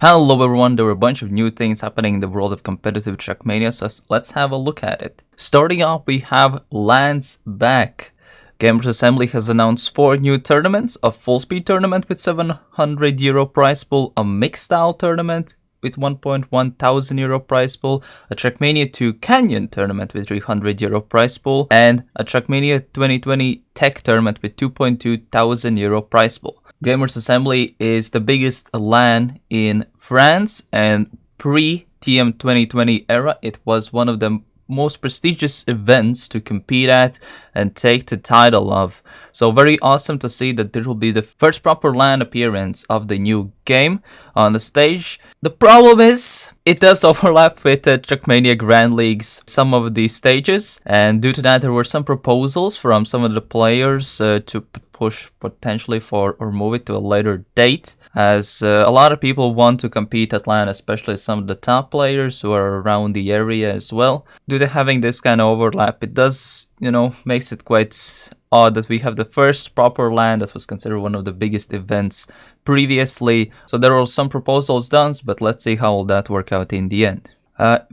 Hello everyone, there were a bunch of new things happening in the world of competitive Trackmania, so let's have a look at it. Starting off, we have LANs back. Gamers Assembly has announced 4 new tournaments: a full speed tournament with €700 prize pool, a mixed style tournament with €1,100 prize pool, a Trackmania 2 Canyon tournament with €300 prize pool, and a Trackmania 2020 Tech tournament with €2,200 prize pool. Gamers Assembly is the biggest LAN in France, and pre-TM 2020 era, it was one of the most prestigious events to compete at and take the title of. So very awesome to see that this will be the first proper LAN appearance of the new game on the stage. The problem is, it does overlap with the Trackmania Grand League's some of these stages, and due to that there were some proposals from some of the players to push potentially for or move it to a later date, as a lot of people want to compete at LAN, especially some of the top players who are around the area as well. Due to having this kind of overlap, it does, makes it quite odd that we have the first proper LAN that was considered one of the biggest events previously. So there were some proposals done, but let's see how will that work out in the end.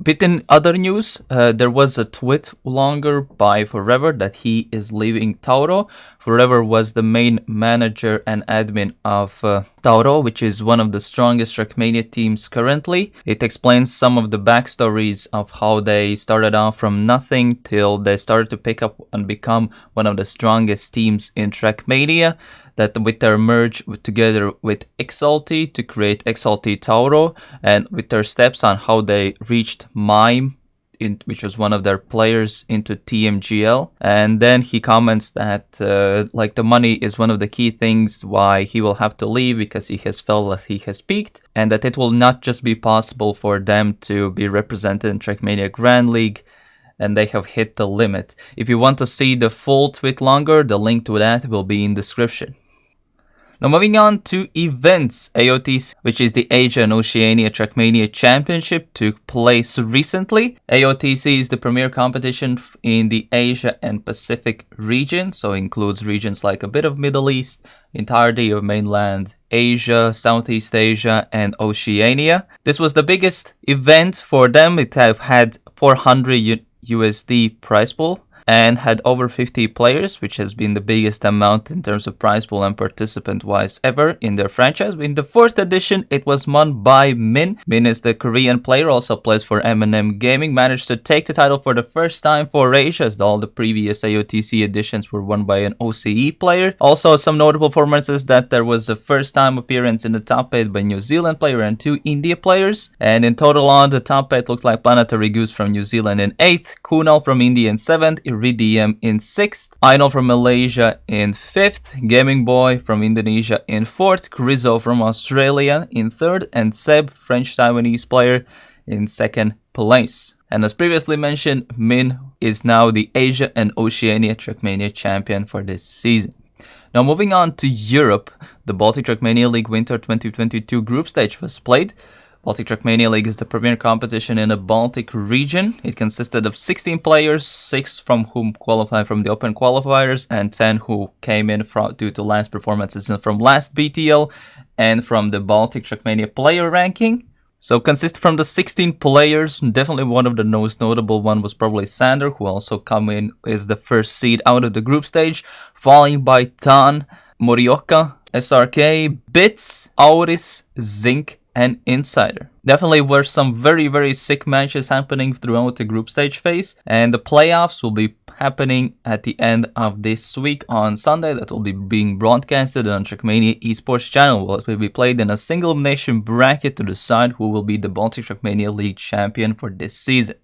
Bit in other news, there was a Twitlonger by Forever that he is leaving Tauro. Forever was the main manager and admin of Tauro, which is one of the strongest Trackmania teams currently. It explains some of the backstories of how they started off from nothing till they started to pick up and become one of the strongest teams in Trackmania. That with their merge together with Exalty to create Exalty Tauro, and with their steps on how they reached Mime, which was one of their players, into TMGL. And then he comments that the money is one of the key things why he will have to leave, because he has felt that he has peaked, and that it will not just be possible for them to be represented in Trackmania Grand League, and they have hit the limit. If you want to see the full Twitlonger, the link to that will be in description. Now moving on to events, AOTC, which is the Asia and Oceania Trackmania Championship, took place recently. AOTC is the premier competition in the Asia and Pacific region, so includes regions like a bit of Middle East, entirety of mainland Asia, Southeast Asia, and Oceania. This was the biggest event for them. It had 400 USD prize pool and had over 50 players, which has been the biggest amount in terms of prize pool and participant wise ever in their franchise. In the 4th edition, it was won by Min. Min is the Korean player, also plays for M&M Gaming, managed to take the title for the first time for Asia, as all the previous AOTC editions were won by an OCE player. Also some notable performances that there was a first time appearance in the top 8 by New Zealand player and 2 India players. And in total on the top 8 looks like Planetary Goose from New Zealand in 8th, Kunal from India in 7th, Iridium in 6th, Ainol from Malaysia in 5th, Gaming Boy from Indonesia in 4th, Grizo from Australia in 3rd, and Seb, French-Taiwanese player, in 2nd place. And as previously mentioned, Min is now the Asia and Oceania Trackmania champion for this season. Now moving on to Europe, the Baltic Trackmania League Winter 2022 group stage was played. Baltic Trackmania League is the premier competition in the Baltic region. It consisted of 16 players, 6 from whom qualified from the open qualifiers, and 10 who came in due to last performances from last BTL and from the Baltic Trackmania player ranking. So consisted from the 16 players, definitely one of the most notable one was probably Sander, who also come in as the first seed out of the group stage, followed by Tan, Morioka, SRK, Bits, Auris, Zinc, and Insider. Definitely were some very sick matches happening throughout the group stage phase, and the playoffs will be happening at the end of this week on Sunday. That will be being broadcasted on Trackmania esports channel. It will be played in a single elimination bracket to decide who will be the Baltic Trackmania League champion for this season.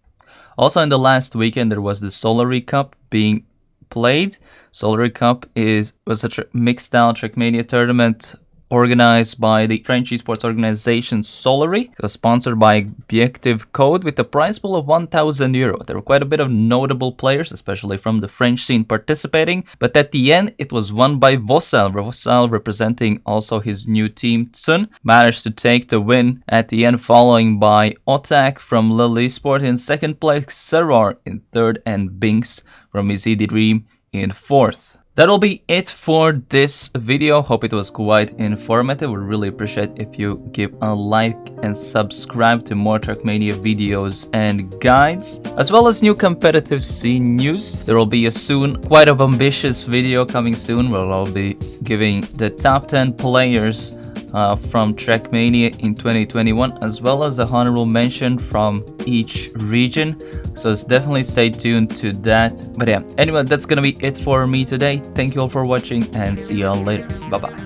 Also in the last weekend there was the Solary Cup being played. Solary Cup was a mixed style Trackmania tournament organized by the French esports organization Solary. It was sponsored by Objective Code with a prize pool of €1,000. There were quite a bit of notable players, especially from the French scene, participating, but at the end it was won by Vossal. Vossal, representing also his new team Tsun, managed to take the win at the end, following by Otak from Lily Sport in 2nd place, Serrar in 3rd, and Binks from Izzy Dream in 4th. That'll be it for this video. Hope it was quite informative. Would really appreciate if you give a like and subscribe to more Trackmania videos and guides, as well as new competitive scene news. There will be a soon, quite an ambitious video coming soon where I'll be giving the top 10 players from Trackmania in 2021, as well as a honorable mention from each region. So definitely stay tuned to that. But yeah, anyway, that's gonna be it for me today. Thank you all for watching and see y'all later. Bye bye.